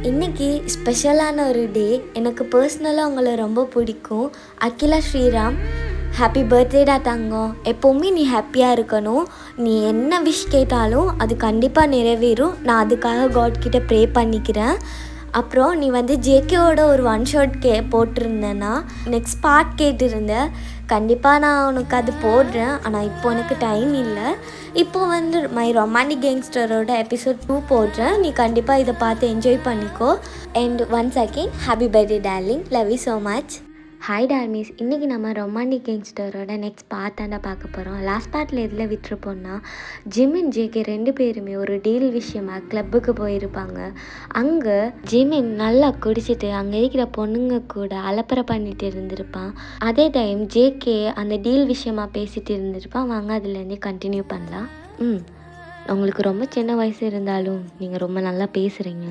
இன்றைக்கி ஸ்பெஷலான ஒரு டே. எனக்கு பர்சனலாக உங்களை ரொம்ப பிடிக்கும். அகிலா ஸ்ரீராம், ஹாப்பி பர்த்டேடா தங்கம். எப்போவுமே நீ ஹாப்பியாக இருக்கணும். நீ என்ன விஷ் கேட்டாலும் அது கண்டிப்பாக நிறைவேறும். நான் அதுக்காக காட்கிட்ட ப்ரே பண்ணிக்கிறேன். அப்புறம் நீ ஜேகேவோட ஒரு ஒன் ஷாட் போட்டிருந்தேன்னா நெக்ஸ்ட் பார்ட் கேட்டிருந்தேன். கண்டிப்பாக நான் உனக்கு அது போடுறேன். ஆனால் இப்போ எனக்கு டைம் இல்லை. இப்போ மை ரொமான்டிக் கேங்ஸ்டரோட எபிசோட் 2 போடுறேன். நீ கண்டிப்பாக இதை பார்த்து என்ஜாய் பண்ணிக்கோ. And once again happy birthday darling, love you so much. Hi டார்மிஸ், இன்றைக்கி நம்ம ரொமான்டிக் கேங்ஸ்டரோட நெக்ஸ்ட் பார்ட் தாண்டா பார்க்க போகிறோம். லாஸ்ட் பார்ட்டில் எதில் விட்டுருப்போம்னா, ஜிமின் ஜேகே 2 பேருமே ஒரு டீல் விஷயமாக கிளப்புக்கு போயிருப்பாங்க. அங்கே ஜிமின் நல்லா குடிச்சிட்டு அங்கே இருக்கிற பொண்ணுங்க கூட அலப்பறை பண்ணிட்டு இருந்திருப்பான். அதே டைம் ஜேகே அந்த டீல் விஷயமாக பேசிகிட்டு இருந்திருப்பான். வாங்க அதுலேருந்தே கண்டினியூ பண்ணலாம். உங்களுக்கு ரொம்ப சின்ன வயசு இருந்தாலும் நீங்கள் ரொம்ப நல்லா பேசுகிறீங்க.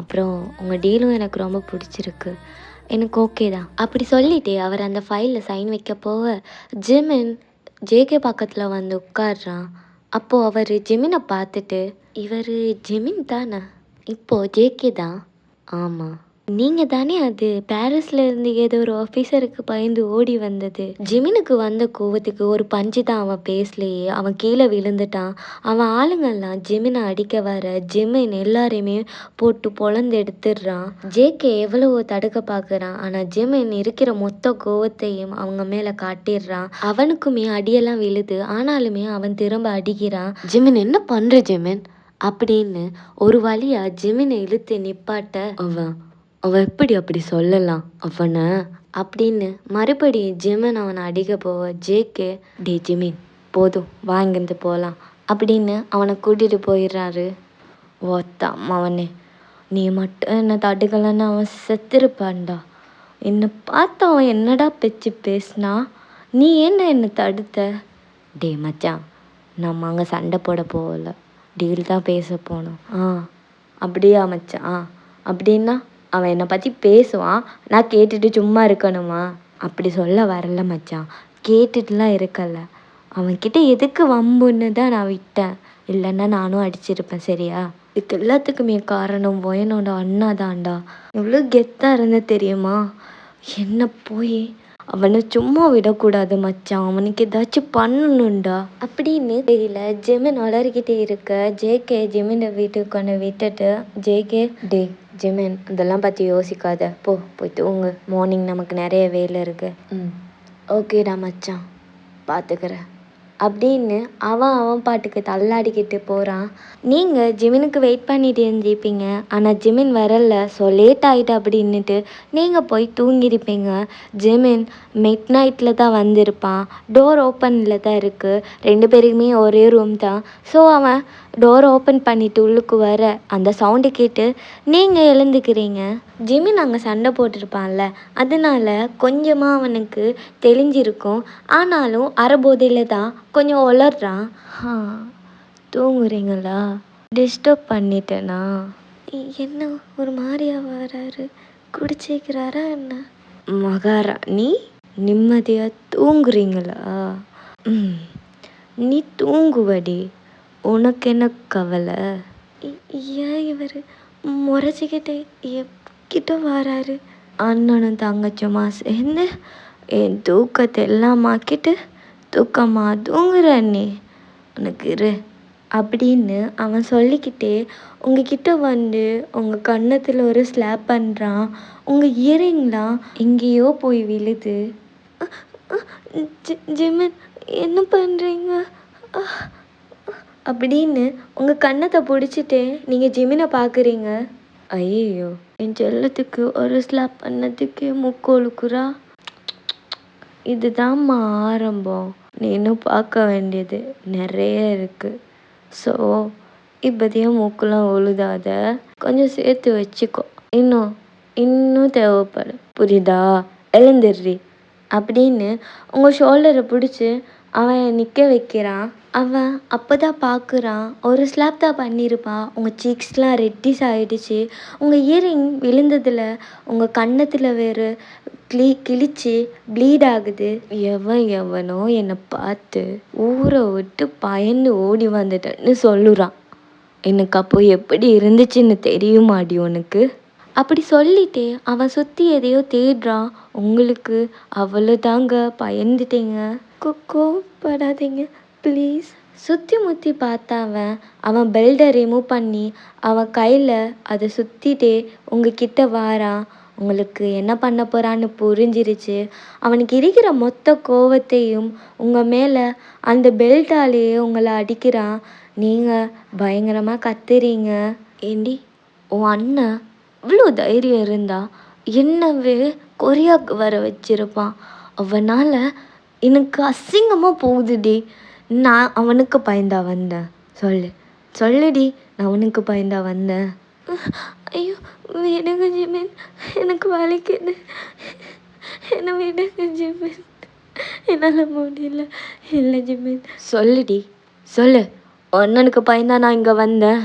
அப்புறம் உங்கள் டீலும் எனக்கு ரொம்ப பிடிச்சிருக்கு. எனக்கு ஓகே தான் அப்படி சொல்லிட்டு அவர் அந்த ஃபைலில் சைன் வைக்க போக ஜிமின் ஜேகே பக்கத்தில் உட்காடுறான். அப்போது அவர் ஜிமினை பார்த்துட்டு, இவர் ஜிமின் தானே? இப்போது ஜேகே தான். ஆமாம், நீங்கள் தானே அது பாரிஸில் இருந்து ஏதோ ஒரு ஆஃபீஸருக்கு பயந்து ஓடி வந்தது. ஜிமினுக்கு வந்த கோவத்துக்கு ஒரு பஞ்சு தான் அவன் பேசலையே. அவன் கீழே விழுந்துட்டான். அவன் ஆளுங்கள்லாம் ஜிமினை அடிக்க வர ஜிமின் எல்லாரையுமே போட்டு பொழந்து எடுத்துடுறான். ஜேகே எவ்வளவோ தடுக்க பார்க்குறான். ஆனால் ஜிமின் இருக்கிற மொத்த கோவத்தையும் அவங்க மேலே காட்டிடுறான். அவனுக்குமே அடியெல்லாம் விழுது. ஆனாலுமே அவன் திரும்ப அடிக்கிறான். ஜிமின், என்ன பண்ணுற ஜிமின் அப்படின்னு ஒரு வழியா ஜிமினை இழுத்து நிப்பாட்ட அவன் எப்படி அப்படி சொல்லலாம் அவனை அப்படின்னு மறுபடியும் ஜிமின் அவனை அடிக்க போவ ஜேகே, டே ஜிமின் போதும் வாங்கிருந்து போகலாம் அப்படின்னு அவனை கூட்டிகிட்டு போயிடுறாரு. ஓத்தாம் அவனே, நீ மட்டும் என்னை தடுக்கலைன்னு அவன் செத்துருப்பான்டா. என்னை பார்த்து அவன் என்னடா பேச்சு பேசினா, நீ என்னை தடுத்த? டே மச்சான், நம்ம அங்கே சண்டை போட போகல, டீல் தான் பேச போனோம். அப்படியா மச்சான்? அப்படின்னா அவன் என்னை பற்றி பேசுவான், நான் கேட்டுட்டு சும்மா இருக்கணுமா? அப்படி சொல்ல வரல மச்சான், கேட்டுட்டுலாம் இருக்கல. அவன்கிட்ட எதுக்கு வம்புன்னு தான் நான் விட்டேன். இல்லைன்னா நானும் அடிச்சிருப்பேன். சரியா? இதுக்கு எல்லாத்துக்குமே காரணம் என்னோட அண்ணா தான்டா. எவ்வளோ கெத்தாக இருந்த தெரியுமா? என்ன போய் அவனை சும்மா விடக்கூடாது மச்சான், அவனுக்கு ஏதாச்சும் பண்ணணும்டா அப்படின்னு தெரியல. ஜிமின் வளர்கிட்டே இருக்க ஜேகே ஜிமினை வீட்டுக்கு கொண்டு விட்டுட்டு, ஜேகே, டே ஜிமின் இதெல்லாம் பற்றி யோசிக்காத, போய் தூங்கு, மார்னிங் நமக்கு நிறைய வேலை இருக்கு. ஓகேடா மச்சான், பார்த்துக்கிறேன் அப்படின்னு அவன் பாட்டுக்கு தள்ளாடிக்கிட்டு போகிறான். நீங்கள் ஜிமினுக்கு வெயிட் பண்ணிட்டு இருந்திருப்பீங்க. ஆனால் ஜிமின் வரல. ஸோ லேட் ஆகிட்டு அப்படின்னுட்டு நீங்கள் போய் தூங்கியிருப்பீங்க. ஜிமின் மிட் நைட்டில் தான் வந்திருப்பான். டோர் ஓப்பனில் தான் இருக்குது. 2 பேருக்குமே ஒரே ரூம் தான். ஸோ அவன் டோர் ஓப்பன் பண்ணிவிட்டு உள்ளுக்கு வர அந்த சவுண்டு கேட்டு நீங்கள் எழுந்துக்கிறீங்க. ஜிமின் அங்கே சண்டை போட்டிருப்பான்ல, அதனால கொஞ்சமாக அவனுக்கு தெளிஞ்சிருக்கும். ஆனாலும் அரைபோதையில் தான் கொஞ்சம் உளர்றான். தூங்குறீங்களா? டிஸ்டர்ப் பண்ணிட்டேனா? என்ன ஒரு மாதிரியா வராரு? குடிச்சிக்கிறாரா என்ன? மகாராணி, நிம்மதியாக தூங்குறீங்களா? நீ தூங்குவடி, உனக்கு என்ன கவலை? ஏன் இவர் முறைச்சிக்கிட்டே கிட்ட வராரு? அண்ணனும் தங்கச்சும்மா சேர்ந்து என் தூக்கத்தை எல்லாம் ஆக்கிட்டு தூக்கமா தூங்குற நீ, உனக்கு இரு அப்படின்னு அவன் சொல்லிக்கிட்டே உங்ககிட்ட உங்கள் கன்னத்தில் ஒரு ஸ்லாப் பண்ணுறான். உங்கள் இயரிங்லாம் எங்கேயோ போய் விழுது. ஜிமின், என்ன பண்ணுறீங்க அப்படின்னு உங்கள் கன்னத்தை பிடிச்சிட்டு நீங்கள் ஜிமினை பார்க்குறீங்க. ஐயோ, என் செல்லத்துக்கு ஒரு ஸ்லாப் பண்ணதுக்கு முக்கோளுக்குறா. இதுதான்மா ஆரம்பம். நீ இன்னும் பார்க்க வேண்டியது நிறைய இருக்குது. ஸோ இப்போதையும் மூக்கெல்லாம் ஒழுதாத, கொஞ்சம் சேர்த்து வச்சுக்கோ. இன்னும் தேவைப்படும், புரியுதா? எழுந்துடுறி அப்படின்னு உங்கள் ஷோல்டரை பிடிச்சி அவன் நிற்க வைக்கிறான். அவன் அப்போ தான் பார்க்குறான், ஒரு ஸ்லாப் தான் பண்ணியிருப்பான். உங்கள் சீக்ஸ்லாம் ரெட்டிஸ் ஆகிடுச்சு. உங்கள் இயரிங் விழுந்ததில் உங்கள் கன்னத்தில் வேறு கிழிச்சு ப்ளீட் ஆகுது. எவனோ என்னை பார்த்து ஊரை விட்டு பயந்து ஓடி வந்துட்டேன்னு சொல்லுறான். எனக்கு அப்போ எப்படி இருந்துச்சுன்னு தெரியுமாடி உனக்கு? அப்படி சொல்லிட்டு அவன் சுற்றி எதையோ தேடுறான். உங்களுக்கு அவ்வளோதாங்க, பயந்துட்டீங்க. கோவப்படாதீங்க ப்ளீஸ். சுற்றி முற்றி பார்த்த அவன் பெல்ட்டை ரிமூவ் பண்ணி அவன் கையில் அதை சுற்றிட்டே உங்ககிட்ட வாரான். உங்களுக்கு என்ன பண்ண போகிறான்னு புரிஞ்சிருச்சு. அவனுக்கு இருக்கிற மொத்த கோவத்தையும் உங்கள் மேலே அந்த பெல்ட்டாலேயே உங்களை அடிக்கிறான். நீங்கள் பயங்கரமாக கத்துறீங்க. ஏண்டி, உன் அண்ணன் இவ்வளோ தைரியம் இருந்தா என்னவே கொரியாவுக்கு வர வச்சிருப்பான். அவனால் எனக்கு அசிங்கமாக போகுதுடி. நான் அவனுக்கு பயந்தா வந்தேன். சொல்லுடி, நான் அவனுக்கு பயந்தா வந்தேன். ஐயோ விடுங்க ஜிமின், எனக்கு வலிக்குது. என்னை விடுங்க ஜிமின், என்னால் முடியல. இல்லை ஜிமின், சொல்லுடி சொல்லு. அண்ணனுக்கு பயந்தா நான் இங்கே வந்தேன்.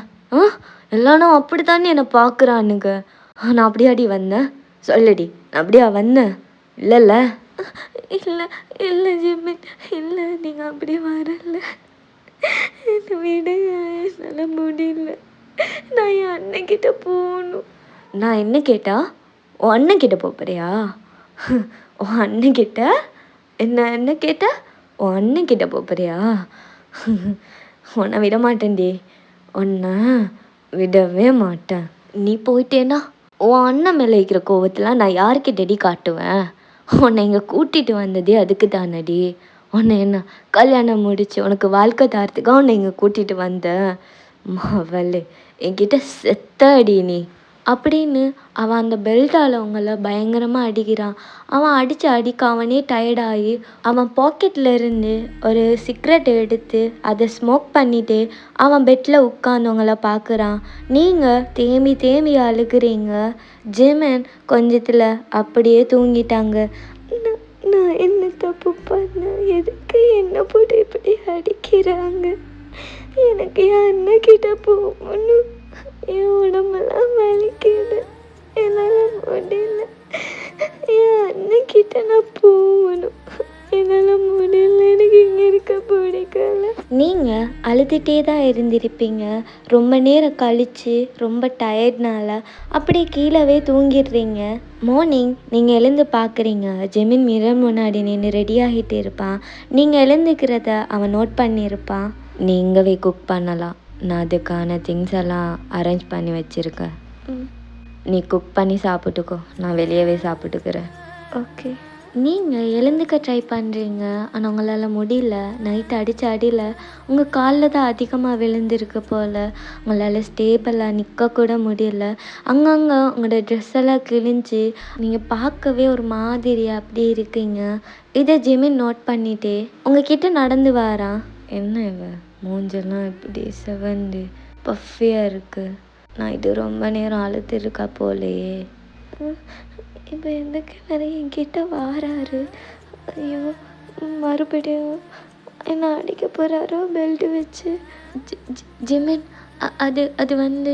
எல்லாரும் அப்படி தானே என்னை பார்க்குறானுங்க. நான் அப்படியாடி வந்தேன்? சொல்லுடி, நான் அப்படியா வந்தேன்? இல்லைல்ல? இல்லை இல்லை ஜிமின், இல்லை, நீங்கள் அப்படி வரல. என்னை விடுங்க, என்னால் முடியல. நான் என் அண்ணன்கிட்ட போகணும். நான் என்ன கேட்டா? உன் அண்ணன்கிட்ட போறியா? உன் அண்ணன்கிட்ட என்ன கேட்ட? உன் அண்ணன்கிட்ட போறியா? உன்னை விட மாட்டேன்டி, உன்னை விடவே மாட்டேன். நீ போயிட்டேன்னா உன் அண்ணன் மேலே இருக்கிற கோவத்தில் நான் யாருக்கிட்டடி காட்டுவேன்? உன்னை இங்கே கூட்டிகிட்டு வந்ததே அதுக்கு தானடி. உன்னை என்ன கல்யாணம் முடிச்சு உனக்கு வாழ்க்கை தாரத்துக்காக உன்னை இங்கே கூட்டிகிட்டு வந்தேன். மவளே, என்கிட்ட செத்தடி நீ அப்படின்னு அவன் அந்த பெல்ட்டால் அவங்கள பயங்கரமாக அடிக்கிறான். அவன் அடிக்க அவனே டயர்டாகி அவன் பாக்கெட்டில் இருந்து ஒரு சிகரெட் எடுத்து அதை ஸ்மோக் பண்ணிட்டு அவன் பெட்டில் உட்காந்தவங்கள பார்க்குறான். நீங்கள் தேம்பி அழுகிறீங்க. ஜிமின் கொஞ்சத்தில் அப்படியே தூங்கிட்டாங்க. நான் என்ன தப்பு பண்ணேன்? எதுக்கு என்ன போட்டு இப்படி அடிக்கிறாங்க? எனக்கு என் அண்ணன்கிட்ட போகணும். என் உடம்பெல்லாம் வலிக்குது, என்னால் முடியல. என் அண்ணன்கிட்ட நான் போகணும், என்னால் முடியல. எனக்கு இங்கே இருக்க பிடிக்கல. நீங்கள் அழுதுகிட்டே தான் இருந்திருப்பீங்க. ரொம்ப நேரம் கழித்து ரொம்ப டயர்ட்னால அப்படியே கீழவே தூங்கிடுறீங்க. மார்னிங் நீங்கள் எழுந்து பார்க்குறீங்க. ஜெமின் மிரர் முன்னாடி நின்று ரெடி ஆகிட்டு இருப்பான். நீங்கள் எழுந்துக்கிறத அவன் நோட் பண்ணியிருப்பான். நீங்கவே குக் பண்ணலாம், நான் அதுக்கான திங்ஸ் எல்லாம் அரேஞ்ச் பண்ணி வச்சுருக்கேன். நீ குக் பண்ணி சாப்பிட்டுக்கோ, நான் வெளியவே சாப்பிட்டுக்கிறேன். ஓகே. நீங்கள் எழுந்துக்க ட்ரை பண்ணுறீங்க, ஆனால் உங்களால் முடியல. நைட்டு அடித்த அடியில் உங்கள் காலில் தான் அதிகமாக விழுந்திருக்கு போல். உங்களால் ஸ்டேபிளாக நிற்கக்கூட முடியல. அங்கங்கே உங்களோட ட்ரெஸ் எல்லாம் கிழிஞ்சு நீங்கள் பார்க்கவே ஒரு மாதிரி அப்படி இருக்கீங்க. இதை ஜிமின் நோட் பண்ணிட்டே உங்ககிட்ட நடந்து வாரான். என்ன இவ மூஞ்செல்லாம் இப்படி செவந்து பஃபியாக இருக்குது. நான் இது ரொம்ப நேரம் அழுத்திருக்கா போலையே. இப்போ எதுக்கு நிறைய என்கிட்ட வாராரு? ஐயோ, மறுபடியும் என்ன அடிக்க போகிறாரோ பெல்ட் வச்சு. ஜிமின், அது வந்து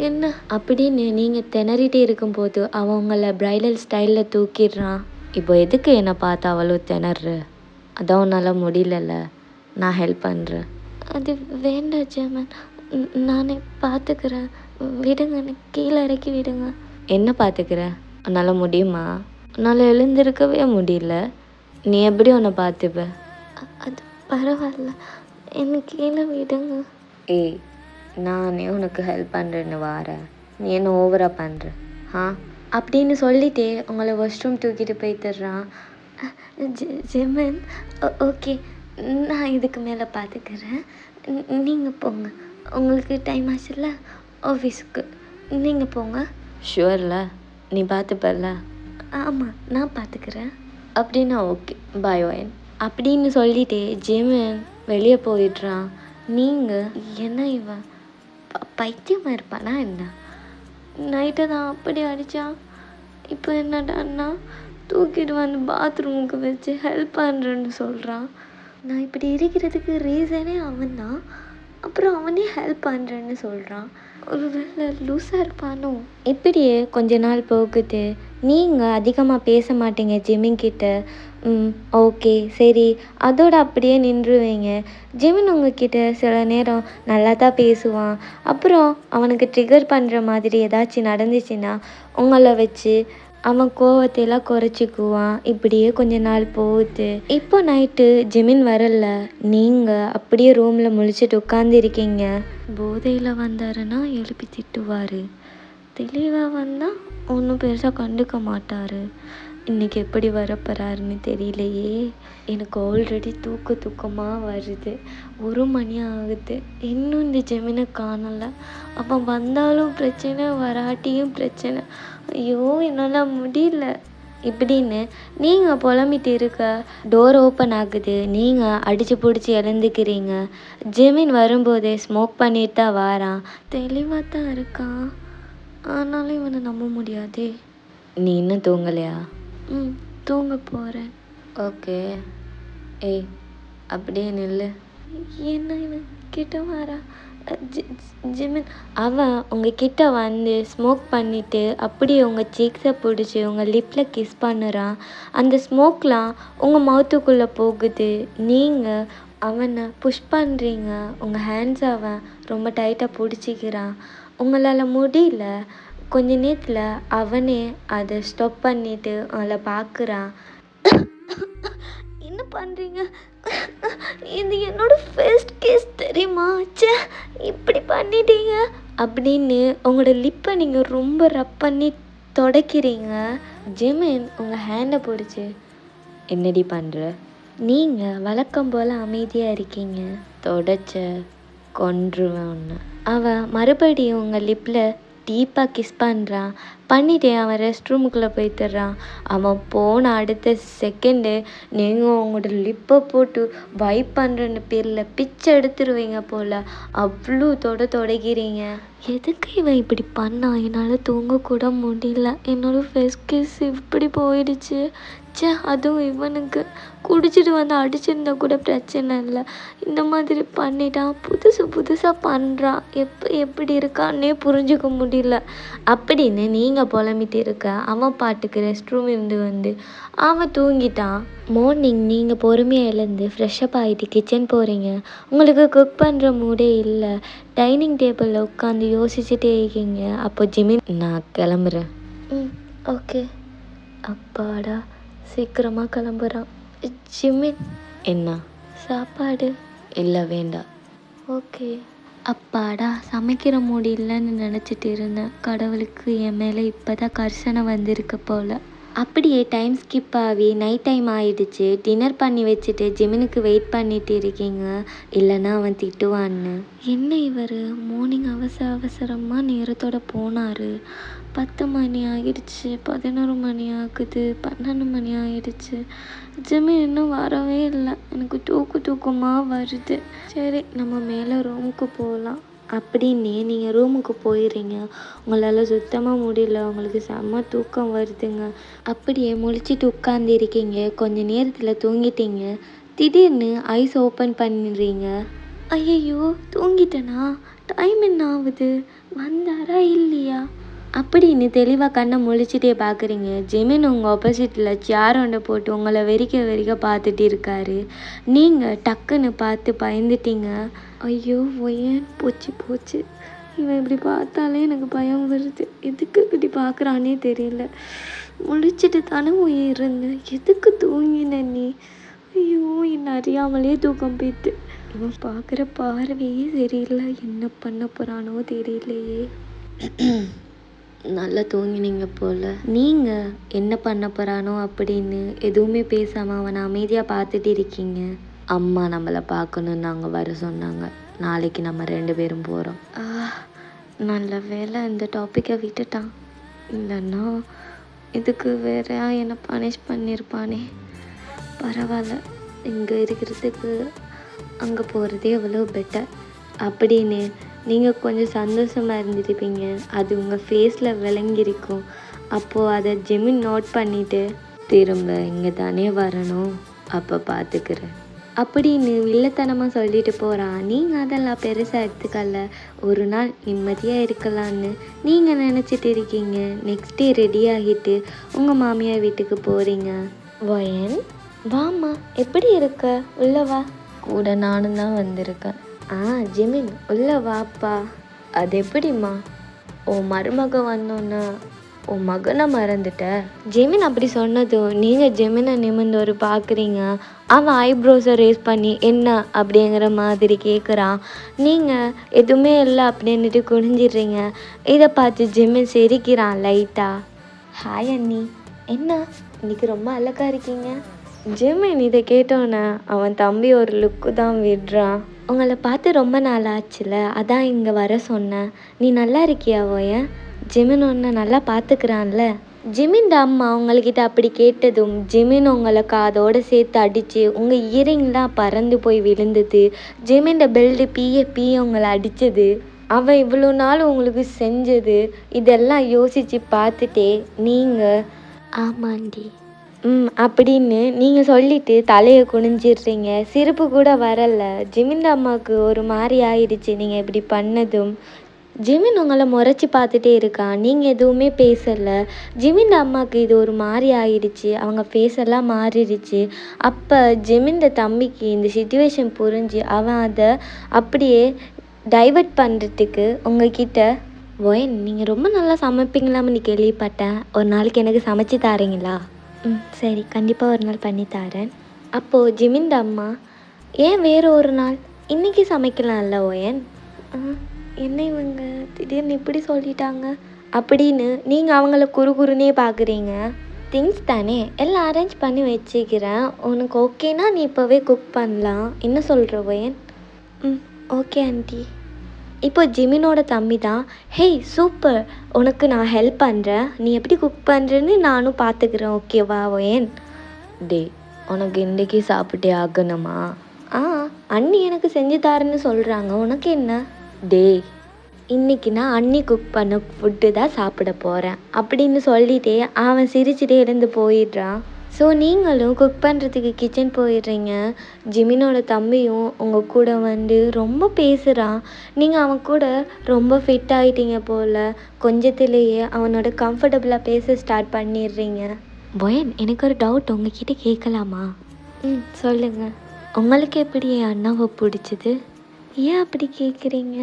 என்ன அப்படின்னு நீங்கள் திணறிட்டே இருக்கும்போது அவன் உங்களை ப்ரைடல் ஸ்டைலில் தூக்கிடுறான். இப்போ எதுக்கு என்னை பார்த்து அவ்வளோ திணற? அதான் உன்னால் முடியலல்ல, நான் ஹெல்ப் பண்ணுறேன். அது வேண்டாம் ஜெமன், நானே பார்த்துக்கிறேன். விடுங்க, எனக்கு கீழே இறக்கி விடுங்க. என்ன பார்த்துக்கிற? உன்னால் முடியுமா? உன்னால் எழுந்திருக்கவே முடியல. நீ எப்படி உன்னை பார்த்துப்ப? அது பரவாயில்ல, எனக்கு கீழே விடுங்க. ஏய், நானே உனக்கு ஹெல்ப் பண்ணுறேன்னு வாரேன், நீ என்ன ஓவராக பண்ணுற? அப்படின்னு சொல்லிட்டே உங்களை வாஷ் ரூம் தூக்கிட்டு போய்த்துடுறான். ஜெமன், ஓகே, நான் இதுக்கு மேலே பார்த்துக்கிறேன். நீங்கள் போங்க, உங்களுக்கு டைம் ஆச்சுல்ல ஆஃபீஸுக்கு, நீங்கள் போங்க. ஷுவர்ல? நீ பார்த்துப்பல்ல? ஆமாம், நான் பார்த்துக்கிறேன். அப்படின்னா ஓகே, பாய் ஒயன் அப்படின்னு சொல்லிட்டே ஜிமின் வெளியே போயிடுறான். நீங்கள் என்ன இவன் பைத்தியமாக இருப்பானா என்ன? நைட்டை தான் அப்படி அடித்தான், இப்போ என்னடான்னா தூக்கிட்டு வந்து பாத்ரூமுக்கு வச்சு ஹெல்ப் பண்ணுறேன்னு சொல்கிறான். நான் இப்படி இருக்கிறதுக்கு ரீசனே அவன் தான், அப்புறம் அவனே ஹெல்ப் பண்ணுறேன்னு சொல்கிறான். ஒரு வேளை லூஸாக இருப்பானோ? இப்படியே கொஞ்ச நாள் போகுது. நீங்கள் அதிகமாக பேச மாட்டீங்க ஜிமின் கிட்ட. ஓகே சரி, அதோட அப்படியே நின்றுவீங்க. ஜிமின் உங்ககிட்ட சில நேரம் நல்லா தான் பேசுவான். அப்புறம் அவனுக்கு ட்ரிகர் பண்ணுற மாதிரி ஏதாச்சும் நடந்துச்சுன்னா உங்களை வச்சு அவன் கோவத்தையெல்லாம் குறைச்சிக்குவான். இப்படியே கொஞ்ச நாள் போகுது. இப்போ நைட்டு ஜிமின் வரல. நீங்கள் அப்படியே ரூமில் முழிச்சிட்டு உட்காந்துருக்கீங்க. போதையில் வந்தாருன்னா எழுப்பி திட்டுவார். தெளிவாக வந்தால் ஒன்றும் பெருசாக கண்டுக்க மாட்டார். இன்றைக்கி எப்படி வரப்போறாருன்னு தெரியலையே. எனக்கு ஆல்ரெடி தூக்கமாக வருது. 1 மணி ஆகுது. இன்னும் இந்த ஜெமினை காணலை. அவன் வந்தாலும் பிரச்சனை, வராட்டியும் பிரச்சனை. ஐயோ என்னால் முடியல இப்படின்னு நீங்கள் புலம்பிட்டு இருக்க டோர் ஓப்பன் ஆகுது. நீங்கள் அடித்து பிடிச்சி எழுந்துக்கிறீங்க. ஜெமின் வரும்போதே ஸ்மோக் பண்ணிட்டு தான் வாரான். தெளிவாக தான் இருக்கான். ஆனாலும் இவனை நம்ப முடியாதே. நீ இன்னும் தூங்கலையா? தூங்க போகிறேன். ஓகே. ஏய் அப்படியே நில்லு. என்ன இவன் கிட்ட வரா? ஜிமின் அவன் உங்ககிட்ட வந்து ஸ்மோக் பண்ணிவிட்டு அப்படியே உங்கள் சீக்ஸை பிடிச்சி உங்கள் லிப்பில் கிஸ் பண்ணுறான். அந்த ஸ்மோக்லாம் உங்கள் மவுத்துக்குள்ளே போகுது. நீங்கள் அவனை புஷ் பண்ணுறீங்க. உங்கள் ஹேண்ட்ஸ் அவன் ரொம்ப டைட்டாக பிடிச்சிக்கிறான். உங்களால் முடியல. கொஞ்ச நேரத்தில் அவனே அதை ஸ்டாப் பண்ணிவிட்டு அவளை பார்க்குறான். என்ன பண்ணுறீங்க? இது என்னோட ஃபர்ஸ்ட் கேஸ் தெரியுமா? ச்சே, இப்படி பண்ணிட்டீங்க அப்படின்னு உங்களோட லிப்பை நீங்கள் ரொம்ப ரப் பண்ணி தொடக்கிறீங்க. ஜிமின் உங்கள் ஹேண்டை பிடிச்சி என்னடி பண்ணுற? நீங்கள் வழக்கம் போல் அமைதியாக இருக்கீங்க. தொடச்ச கொன்றுவேன் ஒன்று. அவன் மறுபடியும் உங்கள் லிப்பில் டீப்பாக கிஸ் பண்ணுறான். பண்ணிவிட்டு அவன் ரெஸ்ட் ரூமுக்குள்ளே போய்த்துடுறான். அவன் போன அடுத்த செகண்டு நீங்கள் உங்களோட லிப்பை போட்டு வைப் பண்ணுறன்னு பேரில் பிச்சை எடுத்துருவீங்க போல். அவ்வளோ தொடக்கிறீங்க. எதுக்கு இவன் இப்படி பண்ணான்? என்னால் தூங்கக்கூட முடியல. என்னோட ஃபர்ஸ்ட் கிஸ் இப்படி போயிடுச்சு. ச்சே, அதுவும் இவனுக்கு குடிச்சிட்டு வந்து அடிச்சிருந்தா கூட பிரச்சனை இல்லை. இந்த மாதிரி பண்ணிட்டான். புதுசாக பண்ணுறான். எப்படி இருக்கான்னே புரிஞ்சுக்க முடியல அப்படின்னு நீங்கள் புலம்பிட்டு இருக்க அவன் பாட்டுக்கு ரெஸ்ட் ரூம் இருந்து வந்து அவன் தூங்கிட்டான். மார்னிங் நீங்கள் பொறுமையாக எழுந்து ஃப்ரெஷ்அப் ஆகிட்டு கிச்சன் போகிறீங்க. உங்களுக்கு குக் பண்ணுற மூடே இல்லை. டைனிங் டேபிளில் உட்காந்து யோசிச்சுட்டே இருக்கீங்க. அப்போ ஜிமின், நான் கிளம்புறேன். ஓகே. அப்பாடா, சீக்கிரமாக கிளம்புறான். ஜிமின், என்ன சாப்பாடு? இல்லை வேண்டாம். ஓகே. அப்பாடா, சமைக்கிற மூடி இல்லைன்னு நினச்சிட்டு இருந்தேன். கடவுளுக்கு என் மேலே இப்போ தான் கரிசனை வந்திருக்கு போல். அப்படியே டைம் ஸ்கிப் ஆகி நைட் டைம் ஆகிடுச்சு. டின்னர் பண்ணி வச்சுட்டு ஜிமினுக்கு வெயிட் பண்ணிட்டு இருக்கீங்க. இல்லைன்னா அவன் திட்டுவான்னு. என்ன இவர் மார்னிங் அவசரமாக நேரத்தோடு போனார். 10 மணி ஆகிடுச்சு, 11 மணி ஆகுது, 12 மணி ஆகிடுச்சு. ஜிமின் இன்னும் வரவே இல்லை. எனக்கு தூக்கமாக வருது. சரி, நம்ம மேலே ரூமுக்கு போகலாம் அப்படின்னு நீங்கள் ரூமுக்கு போயிடுறீங்க. உங்களால் சுத்தமாக முடியல. உங்களுக்கு செம்ம தூக்கம் வருதுங்க. அப்படியே முழிச்சிட்டு உட்காந்துருக்கீங்க. கொஞ்ச நேரத்தில் தூங்கிட்டீங்க. திடீர்னு ஐஸ் ஓப்பன் பண்ணிடுறீங்க. ஐயையோ, தூங்கிட்டேனா? டைம் என்ன ஆகுது? வந்தாரா இல்லையா அப்படின்னு தெளிவாக கண்ணை முழிச்சிட்டே பார்க்குறீங்க. ஜிமின் உங்கள் ஆப்போசிட்டில் சேர் ஒன்றை போட்டு உங்களை வெறிக்க பார்த்துட்டு இருக்காரு. நீங்கள் டக்குன்னு பார்த்து பயந்துட்டீங்க. ஐயோ, ஏன் போச்சு. இவன் இப்படி பார்த்தாலே எனக்கு பயம் வருது. எதுக்கு இப்படி பார்க்குறானே தெரியல. முழிச்சிட்டு தானே இருந்தேன். எதுக்கு தூங்கின நீ? ஐயோ, என்னை அறியாமலே தூக்கம் போய்த்து. இவன் பார்க்குற பார்வையே சரியில்லை. என்ன பண்ண போகிறானோ தெரியலையே. நல்லா தூங்கினீங்க போல். நீங்கள் என்ன பண்ண போகிறானோ அப்படின்னு எதுவுமே பேசாமல் அவனை அமைதியாக பார்த்துட்டு இருக்கீங்க. அம்மா நம்மளை பார்க்கணுன்னு நாங்கள் வர சொன்னாங்க. நாளைக்கு நம்ம 2 பேரும் போகிறோம். நல்ல வேலை இந்த டாப்பிக்கை விட்டுட்டான். இல்லைன்னா இதுக்கு வேற என்னை பனிஷ் பண்ணியிருப்பானே. பரவாயில்ல, இங்கே இருக்கிறதுக்கு அங்கே போகிறதே எவ்வளோ பெட்டர் அப்படின்னு நீங்கள் கொஞ்சம் சந்தோஷமாக இருந்துருப்பீங்க. அது உங்கள் ஃபேஸில் விளங்கியிருக்கும். அப்போது அதை ஜிமின் நோட் பண்ணிவிட்டு, திரும்ப இங்கே தானே வரணும், அப்போ பார்த்துக்கிறேன் அப்படின்னு வில்லத்தனமாக சொல்லிட்டு போகிறான். நீங்கள் அதெல்லாம் பெருசாக எடுத்துக்கல. ஒரு நாள் நிம்மதியாக இருக்கலான்னு நீங்கள் நினச்சிட்டு இருக்கீங்க. நெக்ஸ்ட் டே ரெடி ஆகிட்டு உங்கள் மாமியார் வீட்டுக்கு போகிறீங்க. வயன், வாம்மா, எப்படி இருக்க? உள்ளவா. கூட நானும் தான் வந்திருக்கேன். ஜிமின், உள்ள வாப்பா. அது எப்படிம்மா உன் மருமக வந்தோன்னா உன் மகனை மறந்துட்ட? ஜெமின் அப்படி சொன்னதும் நீங்கள் ஜெமினை நிமிர்ந்து ஒரு பார்க்குறீங்க. அவன் ஐப்ரோஸை ரேஸ் பண்ணி என்ன அப்படிங்கிற மாதிரி கேட்குறான். நீங்கள் எதுவுமே இல்லை அப்படின்ட்டு குனிஞ்சிடுறீங்க. இதை பார்த்து ஜெமின் சிரிக்கிறான் லைட்டாக. ஹாய் அண்ணி, என்ன இன்னைக்கு ரொம்ப அழகாக இருக்கீங்க? ஜெமின் இதை கேட்டோன்னே அவன் தம்பி ஒரு லுக்கு தான் விடுறான். உங்களை பார்த்து ரொம்ப நாள் ஆச்சுல, அதான் இங்கே வர சொன்னேன். நீ நல்லா இருக்கியா ஓயன்? ஜிமின் உன்னை நல்லா பார்த்துக்கிறான்ல? ஜிமின் அம்மா உங்கள்கிட்ட அப்படி கேட்டதும் ஜிமின் உங்களை காதோடு சேர்த்து அடித்து உங்கள் இயரிங்லாம் பறந்து போய் விழுந்தது. ஜிமின் பெல்டு பிய உங்களை அடித்தது, அவன் இவ்வளோ நாள் உங்களுக்கு செஞ்சது, இதெல்லாம் யோசித்து பார்த்துட்டே நீங்கள் ஆமாண்டி அப்படின்னு நீங்கள் சொல்லிவிட்டு தலையை குனிஞ்சிடுறீங்க. சிரிப்பு கூட வரலை. ஜிமின் அம்மாவுக்கு ஒரு மாதிரி ஆயிடுச்சு நீங்கள் இப்படி பண்ணதும். ஜிமின் உங்களை முறைச்சி பார்த்துட்டே இருக்கான். நீங்கள் எதுவுமே பேசலை. ஜிமின் அம்மாவுக்கு இது ஒரு மாதிரி ஆயிடுச்சு. அவங்க ஃபேஸெல்லாம் மாறிடுச்சு. அப்போ ஜிமின் தம்பிக்கு இந்த சிச்சுவேஷன் புரிஞ்சு அவன் அதை அப்படியே டைவர்ட் பண்ணுறதுக்கு உங்ககிட்ட, ஓயன் நீங்கள் ரொம்ப நல்லா சமைப்பீங்களாம்னு கேள்விப்பட்டேன், ஒரு நாளைக்கு எனக்கு சமைச்சு தாரீங்களா? சரி, கண்டிப்பாக ஒரு நாள் பண்ணி தரேன். அப்போது ஜிமின் அம்மா, ஏன் வேறு ஒரு நாள், இன்றைக்கி சமைக்கலாம்ல ஓயன்? என்ன இவங்க திடீர்னு இப்படி சொல்லிட்டாங்க அப்படின்னு நீங்கள் அவங்கள குறுகுறுனே பார்க்குறீங்க. திங்ஸ் தானே எல்லாம் அரேஞ்ச் பண்ணி வச்சுக்கிறேன், உனக்கு ஓகேனா நீ இப்போவே குக் பண்ணலாம். என்ன சொல்கிற ஓயன்? Okay aunty. இப்போ ஜிமினோட தம்பி தான், ஹேய் சூப்பர், உனக்கு நான் ஹெல்ப் பண்ணுறேன், நீ எப்படி குக் பண்ணுறேன்னு நானும் பார்த்துக்கிறேன், ஓகேவா ஓயன்? டே, உனக்கு இன்றைக்கி சாப்பிட்டே ஆகணுமா? அண்ணி எனக்கு செஞ்சு தரேன்னு சொல்கிறாங்க, உனக்கு என்ன? டே, இன்றைக்கி நான் அண்ணி குக் பண்ண ஃபுட்டு தான் சாப்பிட போகிறேன் அப்படின்னு சொல்லிட்டே அவன் சிரிச்சுட்டே இருந்து போயிடுறான். ஸோ நீங்களும் குக் பண்ணுறதுக்கு கிச்சன் போயிடுறீங்க. ஜிமினோட தம்பியும் உங்கள் கூட வந்து ரொம்ப பேசுகிறான். நீங்கள் அவன் கூட ரொம்ப ஃபிட் ஆகிட்டீங்க போல். கொஞ்சத்துலேயே அவனோட கம்ஃபர்டபுளாக பேச ஸ்டார்ட் பண்ணிடுறீங்க. போயன், எனக்கு ஒரு டவுட் உங்ககிட்ட கேட்கலாமா? சொல்லுங்கள். உங்களுக்கு எப்படி என் அண்ணாவை பிடிச்சிது? ஏன் அப்படி கேட்குறீங்க?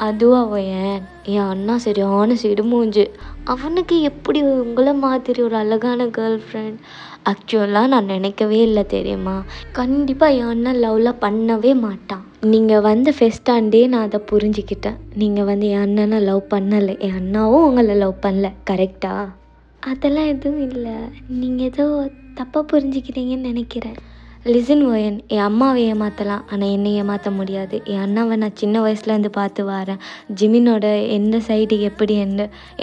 அதுவா ஓயன், என் அண்ணா சரியான சிடுமூஞ்சு. அவனுக்கு எப்படி உங்களை மாதிரி ஒரு அழகான கேர்ள் ஃப்ரெண்ட்? ஆக்சுவலாக நான் நினைக்கவே இல்லை தெரியுமா, கண்டிப்பாக என் அண்ணன் லவ்லாம் பண்ணவே மாட்டான். நீங்கள் வந்து ஃபெஸ்டாண்டே நான் அதை புரிஞ்சுக்கிட்டேன். நீங்கள் வந்து என் அண்ணனை லவ் பண்ணலை, என் அண்ணாவும் உங்களை லவ் பண்ணல, கரெக்டா? அதெல்லாம் எதுவும் இல்லை, நீங்கள் ஏதோ தப்பாக புரிஞ்சுக்கிறீங்கன்னு நினைக்கிறேன். லிசன் ஓயன், என் அம்மாவை ஏமாற்றலாம், ஆனால் என்னை ஏமாற்ற முடியாது. என் அண்ணாவை நான் சின்ன வயசுலேருந்து பார்த்து வரேன். ஜிமினோட எந்த சைடு எப்படி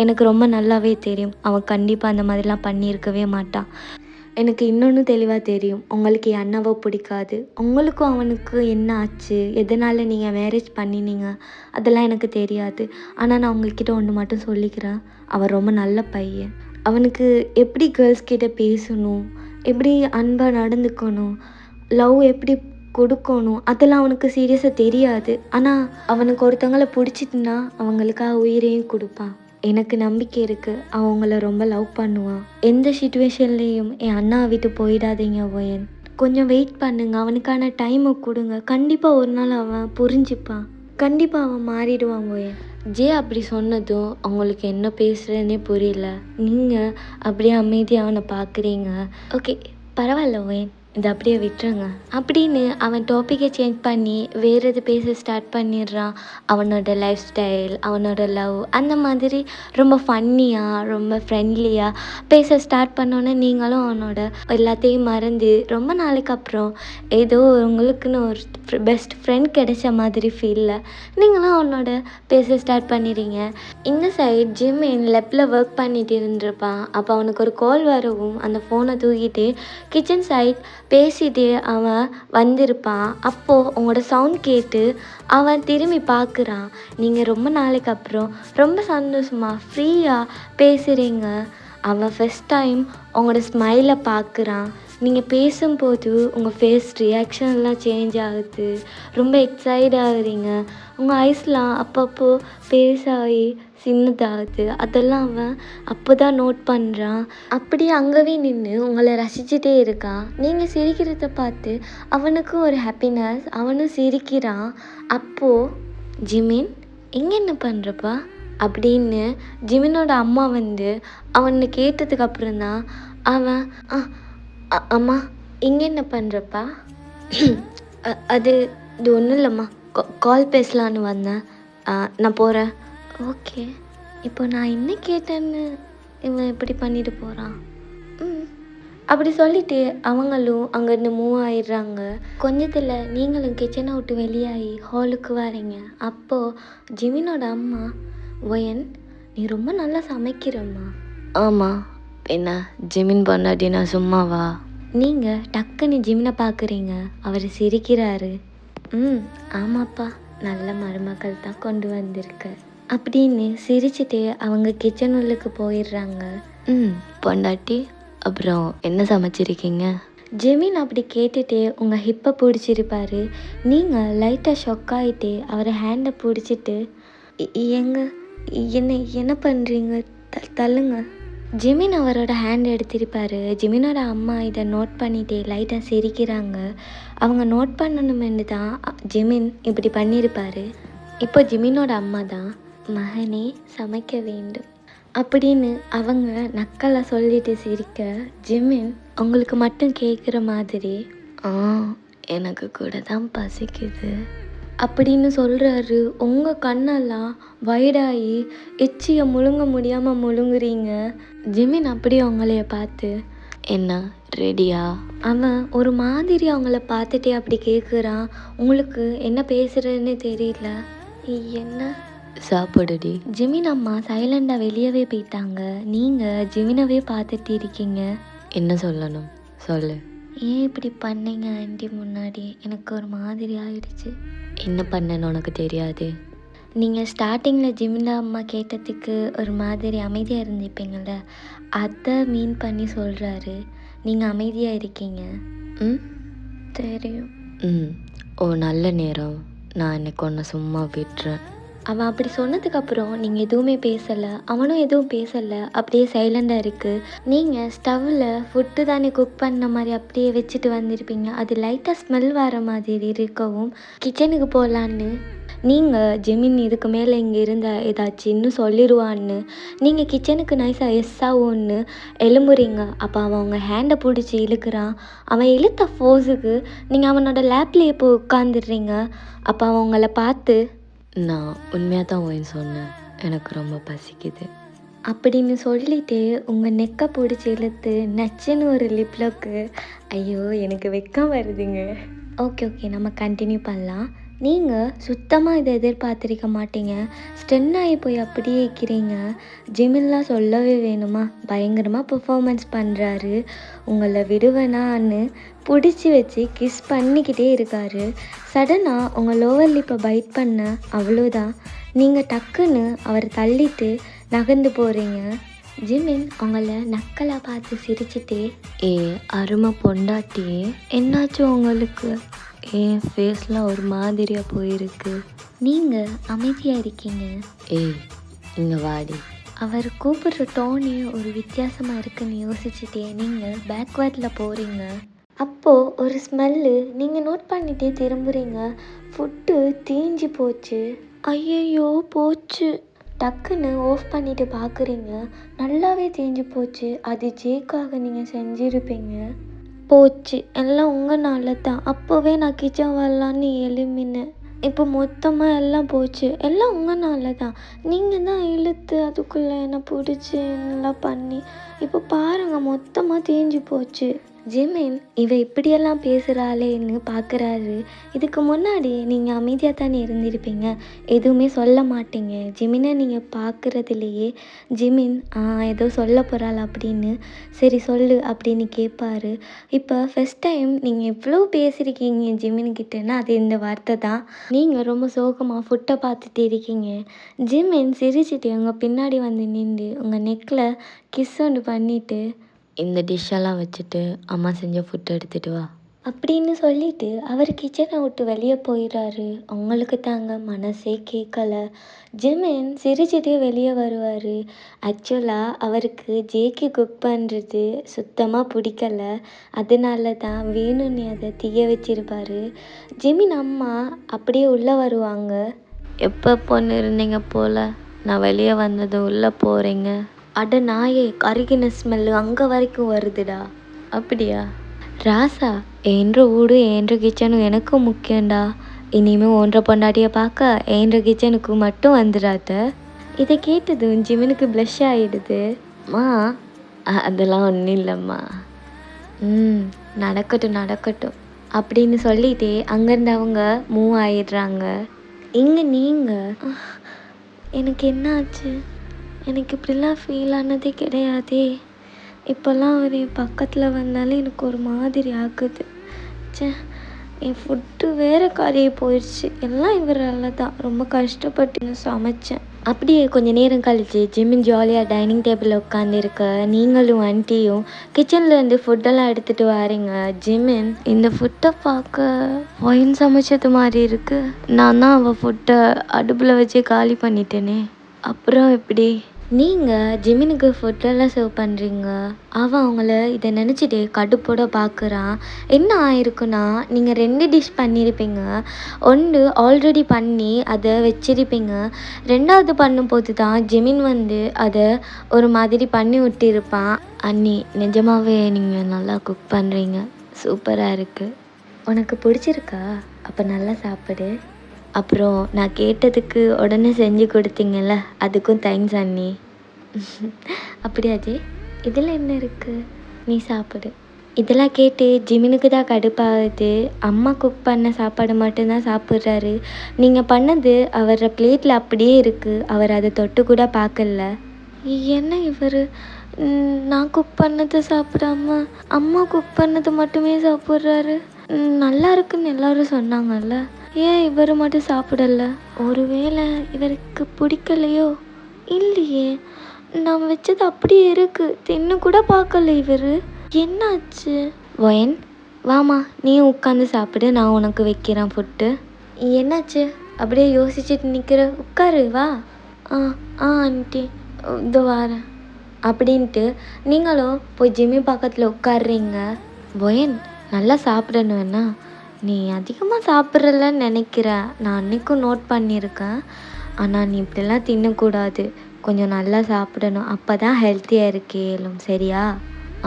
எனக்கு ரொம்ப நல்லாவே தெரியும். அவன் கண்டிப்பாக அந்த மாதிரிலாம் பண்ணியிருக்கவே மாட்டான். எனக்கு இன்னொன்று தெளிவாக தெரியும், உங்களுக்கு என் அண்ணாவை பிடிக்காது. உங்களுக்கும் அவனுக்கு என்ன ஆச்சு, எதனால் நீங்கள் மேரேஜ் பண்ணினீங்க, அதெல்லாம் எனக்கு தெரியாது. ஆனால் நான் உங்கள்கிட்ட ஒன்று மட்டும் சொல்லிக்கிறேன், அவன் ரொம்ப நல்ல பையன். அவனுக்கு எப்படி கேர்ள்ஸ் கிட்ட பேசணும், எப்படி அன்பாக நடந்துக்கணும், லவ் எப்படி கொடுக்கணும், அதெல்லாம் அவனுக்கு சீரியஸாக தெரியாது. ஆனால் அவனுக்கு ஒருத்தவங்களை பிடிச்சிட்டுனா அவங்களுக்காக உயிரையும் கொடுப்பான். எனக்கு நம்பிக்கை இருக்குது, அவங்கள ரொம்ப லவ் பண்ணுவான். எந்த சிச்சுவேஷன்லேயும் என் அண்ணா விட்டு போயிடாதீங்க ஓயன். கொஞ்சம் வெயிட் பண்ணுங்க, அவனுக்கான டைமை கொடுங்க. கண்டிப்பாக ஒரு நாள் அவன் புரிஞ்சுப்பான், கண்டிப்பாக அவன் மாறிடுவான் ஓயன். ஜே அப்படி சொன்னதும் அவங்களுக்கு என்ன பேசுகிறேன்னே புரியல. நீங்கள் அப்படியே அமைதியாக அவனை பார்க்குறீங்க. ஓகே, பரவாயில்ல ஓயன், இதை அப்படியே விட்டுருங்க அப்படின்னு அவன் டாப்பிக்கை சேஞ்ச் பண்ணி வேறு எது பேச ஸ்டார்ட் பண்ணிடுறான். அவனோட லைஃப் ஸ்டைல், அவனோட லவ், அந்த மாதிரி ரொம்ப ஃபன்னியாக ரொம்ப ஃப்ரெண்ட்லியாக பேச ஸ்டார்ட் பண்ணோன்னே நீங்களும் அவனோட எல்லாத்தையும் மறந்து ரொம்ப நாளைக்கு அப்புறம் ஏதோ உங்களுக்குன்னு ஒரு பெஸ்ட் ஃப்ரெண்ட் கிடைச்ச மாதிரி ஃபீலில் நீங்களும் அவனோட பேச ஸ்டார்ட் பண்ணிடுறீங்க. இந்த சைட் ஜிமின் லெப்பில் ஒர்க் பண்ணிட்டு இருந்திருப்பான். அப்போ அவனுக்கு ஒரு கால் வரவும் அந்த ஃபோனை தூக்கிட்டு கிச்சன் சைட் பேசிட்டு அவன் வந்திருப்பான். அப்போது உங்களோட சவுண்ட் கேட்டு அவன் திரும்பி பார்க்குறான். நீங்கள் ரொம்ப நாளைக்கு அப்புறம் ரொம்ப சந்தோஷமாக ஃப்ரீயாக பேசுகிறீங்க. அவன் ஃபஸ்ட் டைம் உங்களோட ஸ்மைலை பார்க்குறான். நீங்கள் பேசும்போது உங்கள் ஃபேஸ் ரியாக்ஷன்லாம் சேஞ்ச் ஆகுது. ரொம்ப எக்ஸைட் ஆகுறீங்க. உங்கள் ஐஸ்லாம் அப்பப்போ பெருசாகி சின்னதாகுது. அதெல்லாம் அவன் அப்போ தான் நோட் பண்ணுறான். அப்படியே அங்கவே நின்று உங்களை ரசிச்சுட்டே இருக்கான். நீங்கள் சிரிக்கிறத பார்த்து அவனுக்கும் ஒரு ஹாப்பினஸ். அவனும் சிரிக்கிறான். அப்போது ஜிமின் எங்கே என்ன பண்ணுறப்பா அப்படின்னு ஜிமினோட அம்மா வந்து அவனை கேட்டதுக்கு அப்புறம்தான் அவன் அம்மா இங்கே என்ன பண்ணுறப்பா அது இது ஒன்றும் இல்லைம்மா, கால் பேசலான்னு வந்தேன், நான் போகிறேன். ஓகே, இப்போ நான் என்ன கேட்டேன்னு இவன் இப்படி பண்ணிட்டு போகிறான். அப்படி சொல்லிட்டு அவங்களும் அங்கேருந்து மூவ் ஆயிடுறாங்க. கொஞ்சத்தில் நீங்களும் கிச்சனை விட்டு வெளியாகி ஹாலுக்கு வரீங்க. அப்போது ஜிமினோட அம்மா, ஒயன் நீ ரொம்ப நல்லா சமைக்கிறம்மா. ஆமாம், என்ன ஜிமின் பொண்டாட்டி நான் சும்மாவா? நீங்கள் டக்குன்னு ஜிமினை பார்க்குறீங்க. அவர் சிரிக்கிறாரு. ஆமாப்பா, நல்ல மருமக்கள் தான் கொண்டு வந்திருக்க அப்படின்னு சிரிச்சுட்டு அவங்க கிச்சன் உள்ளுக்கு போயிடுறாங்க. பொண்டாட்டி அப்புறம் என்ன சமைச்சிருக்கீங்க? ஜெமின் அப்படி கேட்டுட்டு உங்கள் ஹிப்பை பிடிச்சிருப்பாரு. நீங்கள் லைட்டாக ஷொக் ஆகிட்டு அவரை ஹேண்டை பிடிச்சிட்டு என்ன பண்ணுறீங்க, தள்ளுங்க. ஜிமின் அவரோட ஹேண்ட் எடுத்திருப்பாரு. ஜிமினோட அம்மா இதை நோட் பண்ணிட்டு லைட்டாக சிரிக்கிறாங்க. அவங்க நோட் பண்ணணுமென்னு தான் ஜிமின் இப்படி பண்ணியிருப்பாரு. இப்போ ஜிமினோட அம்மா தான், மகனே சமைக்க வேண்டும் அப்படின்னு அவங்க நக்கலை சொல்லிட்டு சிரிக்க, ஜிமின் உங்களுக்கு மட்டும் கேட்குற மாதிரி எனக்கு கூட தான் பசிக்குது அப்படின்னு சொல்கிறாரு. உங்கள் கண்ணெல்லாம் வைடாகி எச்சியை முழுங்க முடியாமல் முழுங்குறீங்க. ஜிமின் அப்படியே அவங்களைய பார்த்து, என்ன ரெடியா? அவன் ஒரு மாதிரி அவங்கள பார்த்துட்டே அப்படி கேட்குறான். உங்களுக்கு என்ன பேசுகிறதுன்னு தெரியல. என்ன சாப்பிடுடி. ஜிமின் அம்மா சைலண்டாக வெளியவே போயிட்டாங்க. நீங்கள் ஜிமினவே பார்த்துட்டு இருக்கீங்க. என்ன சொல்லணும் சொல்லு. ஏன் இப்படி பண்ணீங்க ஆண்டி முன்னாடி? எனக்கு ஒரு மாதிரி ஆயிடுச்சு. என்ன பண்ணேன்னு உனக்கு தெரியாது. நீங்கள் ஸ்டார்டிங்கில் ஜிமின் அம்மா கேட்டதுக்கு ஒரு மாதிரி அமைதியாக இருந்திருப்பீங்கள, அதை மீன் பண்ணி சொல்கிறாரு. நீங்கள் அமைதியாக இருக்கீங்க. தெரியும். ஓ நல்ல நேரம், நான் இன்னைக்கு ஒன்று சும்மா விட்டுறேன். அவன் அப்படி சொன்னதுக்கப்புறம் நீங்கள் எதுவுமே பேசலை, அவனும் எதுவும் பேசலை. அப்படியே சைலண்டாக இருக்குது. நீங்கள் ஸ்டவ்வில் ஃபுட்டு தானே குக் பண்ண மாதிரி அப்படியே வச்சுட்டு வந்திருப்பீங்க. அது லைட்டாக ஸ்மெல் வர மாதிரி இருக்கவும் கிச்சனுக்கு போகலான்னு நீங்கள் ஜெமின் இதுக்கு மேலே இங்கே இருந்தால் ஏதாச்சும் இன்னும் சொல்லிடுவான்னு நீங்கள் கிச்சனுக்கு நைஸாக எஸ்ஸாகும்னு எலும்புறீங்க. அப்போ அவன் அவங்க ஹேண்டை பிடிச்சி இழுக்கிறான். அவன் இழுத்த ஃபோர்ஸுக்கு நீங்கள் அவனோட லேப்லேயே போய் உட்காந்துடுறீங்க. அப்போ அவன் உங்களை பார்த்து, நான் உண்மையாக தான் ஓய்ன்னு சொன்னேன், எனக்கு ரொம்ப பசிக்குது அப்படின்னு சொல்லிட்டு உங்கள் நெக்கை பிடிச்சி இழுத்து நச்சுன்னு ஒரு லிப்லோக்கு. ஐயோ எனக்கு வெக்கம் வருதுங்க. ஓகே நம்ம கண்டினியூ பண்ணலாம். நீங்கள் சுத்தமாக இதை எதிர்பார்த்துருக்க மாட்டீங்க. ஸ்டென் ஆகி போய் அப்படியே இருக்கிறீங்க. ஜிமின்லாம் சொல்லவே வேணுமா, பயங்கரமாக பெர்ஃபார்மன்ஸ் பண்ணுறாரு. உங்களை விடுவேனான்னு பிடிச்சி வச்சு கிஸ் பண்ணிக்கிட்டே இருக்காரு. சடனாக உங்கள் லோவர் லிப்பை பைட் பண்ண, அவ்வளோதான். நீங்கள் டக்குன்னு அவரை தள்ளிட்டு நகர்ந்து போகிறீங்க. ஜிமின் உங்களை நக்கலாக பார்த்து சிரிச்சுட்டே, அருமை பொண்டாட்டியே என்னாச்சு உங்களுக்கு? என் ஃபேஸ்லாம் ஒரு மாதிரியாக போயிருக்கு. நீங்கள் அமைதியாக இருக்கீங்க. இங்கே வாடி. அவர் கூப்பிடுற டோனே ஒரு வித்தியாசமாக இருக்குன்னு யோசிச்சுட்டே நீங்கள் பேக்வேர்டில் போகிறீங்க. அப்போது ஒரு ஸ்மெல்லு நீங்கள் நோட் பண்ணிகிட்டே திரும்புகிறீங்க. ஃபுட்டு தீஞ்சு போச்சு. ஐயையோ போச்சு. டக்குன்னு ஆஃப் பண்ணிவிட்டு பார்க்குறீங்க, நல்லாவே தீஞ்சு போச்சு. அது ஜேக்காக நீங்கள் செஞ்சுருப்பீங்க. போச்சு, எல்லாம் உங்களால தான். அப்போவே நான் கிச்சன் வரலான்னு எழுமினேன். இப்போ மொத்தமாக எல்லாம் போச்சு. எல்லாம் உங்களால தான். நீங்கள் தான் இழுத்து அதுக்குள்ளே என்னை பிடிச்சி எல்லாம் பண்ணி இப்போ பாருங்கள் மொத்தமாக தீஞ்சு போச்சு. ஜிமின் இவ இப்படியெல்லாம் பேசுகிறாளேன்னு பார்க்குறாரு. இதுக்கு முன்னாடி நீங்கள் அமைதியாக தானே இருந்திருப்பீங்க, எதுவுமே சொல்ல மாட்டீங்க. ஜிமினை நீங்கள் பார்க்குறதுலையே ஜிமின் ஏதோ சொல்ல போகிறாள் அப்படின்னு, சரி சொல்லு அப்படின்னு கேட்பாரு. இப்போ ஃபஸ்ட் டைம் நீங்கள் எவ்வளோ பேசியிருக்கீங்க ஜிமின்கிட்டன்னா அது இந்த வார்த்தை தான். நீங்கள் ரொம்ப சோகமாக ஃபுட்டை பார்த்துட்டு இருக்கீங்க. ஜிமின் சிரிச்சுட்டு உங்கள் பின்னாடி வந்து நின்று உங்கள் நெக்கில் கிஸ் ஒன்று பண்ணிவிட்டு, இந்த டிஷ்ஷெல்லாம் வச்சுட்டு அம்மா செஞ்ச ஃபுட் எடுத்துகிட்டு வா அப்படின்னு சொல்லிட்டு அவர் கிச்சனை விட்டு வெளியே போயிடுறாரு. அவங்களுக்கு தாங்க மனசே கேட்கல. ஜிமின் சிரிச்சுட்டே வெளியே வருவார். ஆக்சுவலாக அவருக்கு ஜேக்கு குக் பண்ணுறது சுத்தமாக பிடிக்கல. அதனால தான் வேணும்னு அதை தீய வச்சிருப்பாரு. ஜிமின் அம்மா அப்படியே உள்ளே வருவாங்க. எப்போ பொண்ணு இருந்தீங்க போல், நான் வெளியே வந்தது உள்ளே போகிறீங்க. அட நாயே, கருகின ஸ்மெல்லு அங்கே வரைக்கும் வருதுடா. அப்படியா ராசா, ஏன்ற வீடு ஏன்ற கிச்சனும் எனக்கும் முக்கியம்டா. இனிமேல் ஒன்ற பொண்டாட்டியை பார்க்க ஏன்ற கிச்சனுக்கு மட்டும் வந்துடாத. இதை கேட்டதும் ஜிமினுக்கு ப்ளஷ் ஆகிடுது. மா அதெல்லாம் ஒன்றும் இல்லைம்மா. நடக்கட்டும் நடக்கட்டும் அப்படின்னு சொல்லிட்டே அங்கேருந்து அவங்க மூவ் ஆயிடுறாங்க. இங்கே நீங்கள் எனக்கு என்ன ஆச்சு? எனக்கு இப்படிலாம் ஃபீல் ஆனதே கிடையாதே. இப்போல்லாம் அவர் என் பக்கத்தில் வந்தாலே எனக்கு ஒரு மாதிரி ஆகுது. ச்சே, என் ஃபுட்டு வேறு காரியே போயிடுச்சு. எல்லாம் இவரால் தான். ரொம்ப கஷ்டப்பட்டு சமைச்சேன். அப்படியே கொஞ்சம் நேரம் கழிச்சு ஜிமின் ஜாலியாக டைனிங் டேபிளில் உட்காந்துருக்க நீங்களும் ஆண்டியும் கிச்சன்லேருந்து ஃபுட்டெல்லாம் எடுத்துகிட்டு வாரீங்க. ஜிமின், இந்த ஃபுட்டை பார்க்க ஒயின் சமைச்சது மாதிரி இருக்குது. நான் தான் அவள் ஃபுட்டை அடுப்பில் வச்சு காலி பண்ணிட்டேனே. அப்புறம் எப்படி? நீங்கள் ஜிமினுக்கு ஃபுட்டெல்லாம் சர்வ் பண்ணுறீங்க. அவன் அவங்கள இதை நினச்சிட்டு கடுப்போட பார்க்குறான். என்ன ஆயிருக்குன்னா, நீங்கள் 2 டிஷ் பண்ணியிருப்பீங்க. ஒன்று ஆல்ரெடி பண்ணி அதை வச்சிருப்பீங்க. 2வது பண்ணும்போது தான் ஜிமின் வந்து அதை ஒரு மாதிரி பண்ணி விட்டிருப்பான். அண்ணி, நிஜமாகவே நீங்கள் நல்லா குக் பண்ணுறீங்க. சூப்பராக இருக்குது. உனக்கு பிடிச்சிருக்கா? அப்போ நல்லா சாப்பிடு. அப்புறம் நான் கேட்டதுக்கு உடனே செஞ்சு கொடுத்தீங்கல்ல, அதுக்கும் தேங்க்ஸ் அண்ணி. அப்படியாஜி, இதில் என்ன இருக்குது? நீ சாப்பிடு. இதெல்லாம் கேட்டு ஜிமினுக்கு தான் கடுப்பாகுது. அம்மா குக் பண்ண சாப்பாடு மட்டும்தான் சாப்பிட்றாரு. நீங்கள் பண்ணது அவரோட பிளேட்டில் அப்படியே இருக்குது. அவர் அதை தொட்டு கூட பார்க்கல. என்ன இவர் நான் குக் பண்ணதை சாப்பிடாம அம்மா குக் பண்ணது மட்டுமே சாப்பிட்றாரு? நல்லா இருக்குன்னு எல்லாரும் சொன்னாங்கல்ல, ஏன் இவர் மட்டும் சாப்பிடல? ஒருவேளை இவருக்கு பிடிக்கலையோ? இல்லையே, நான் வச்சது அப்படியே இருக்கு. தின்னு கூட பார்க்கல இவர். என்னாச்சு? ஒயன், வாமா, நீ உட்காந்து சாப்பிடு. நான் உனக்கு வைக்கிறேன் ஃபுட்டு. என்னாச்சு? அப்படியே யோசிச்சுட்டு நிற்கிற. உட்காரு, வா. ஆண்டி, இதோ வாரேன் அப்படின்ட்டு நீங்களும் போய் ஜிம்மி பக்கத்தில் உட்காடுறீங்க. ஒயன், நல்லா சாப்பிடணும். வேணா நீ அதிகமாக சாப்பிட்றலன்னு நினைக்கிறேன். நான் அன்றைக்கும் நோட் பண்ணியிருக்கேன். ஆனால் நீ இப்படிலாம் தின்னக்கூடாது. கொஞ்சம் நல்லா சாப்பிடணும். அப்போ தான் ஹெல்த்தியாக இருக்கேலும், சரியா?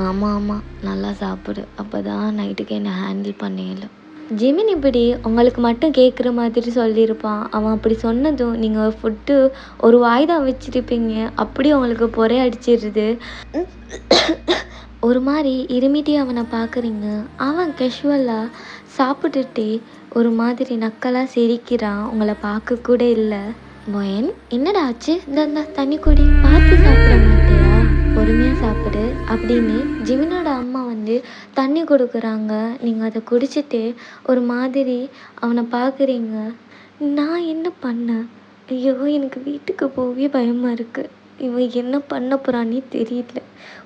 ஆமாம், நல்லா சாப்பிடு. அப்போ தான் நைட்டுக்கு என்னை ஹேண்டில் பண்ணிடலும். ஜிமின் இப்படி உங்களுக்கு மட்டும் கேட்குற மாதிரி சொல்லியிருப்பான். அவன் அப்படி சொன்னதும் நீங்கள் ஃபுட்டு ஒரு வாய் தான் வச்சுருப்பீங்க. அப்படியே உங்களுக்கு பொறை அடிச்சிடுது. ஒரு மாதிரி இருமிட்டே அவனை பார்க்குறீங்க. அவன் கேஷுவலாக சாப்பிட்டுட்டே ஒரு மாதிரி நக்கலாக சிரிக்கிறான். உங்களை பார்க்க கூட இல்லை. மொயன், என்னடா ஆச்சு? இந்த தண்ணி குடி. பார்த்து சாப்பிட மாட்டியா? பொறுமையாக சாப்பிடு அப்படின்னு ஜிமினோட அம்மா வந்து தண்ணி கொடுக்குறாங்க. நீங்கள் அதை குடிச்சிட்டு ஒரு மாதிரி அவனை பார்க்குறீங்க. நான் என்ன பண்ணேன்? ஐயோ, எனக்கு வீட்டுக்கு போகவே பயமாக இருக்குது. இவன் என்ன பண்ண போகிறானே தெரியல.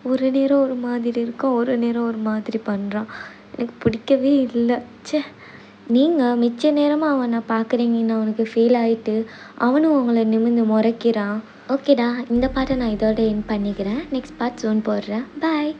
ஒரு நேரம் ஒரு மாதிரி இருக்கான், ஒரு நேரம் ஒரு மாதிரி பண்ணுறான். எனக்கு பிடிக்கவே இல்லை. ச்சே, நீங்கள் மிச்ச நேரமாக அவனை பார்க்குறீங்கன்னு அவனுக்கு ஃபீல் ஆகிட்டு அவனும் அவங்கள நிமிர்ந்து முறைக்கிறான். ஓகேடா, இந்த பாட்டை நான் இதோட எண்ட் பண்ணிக்கிறேன். நெக்ஸ்ட் பார்ட் சோன் போடுறேன். பாய்.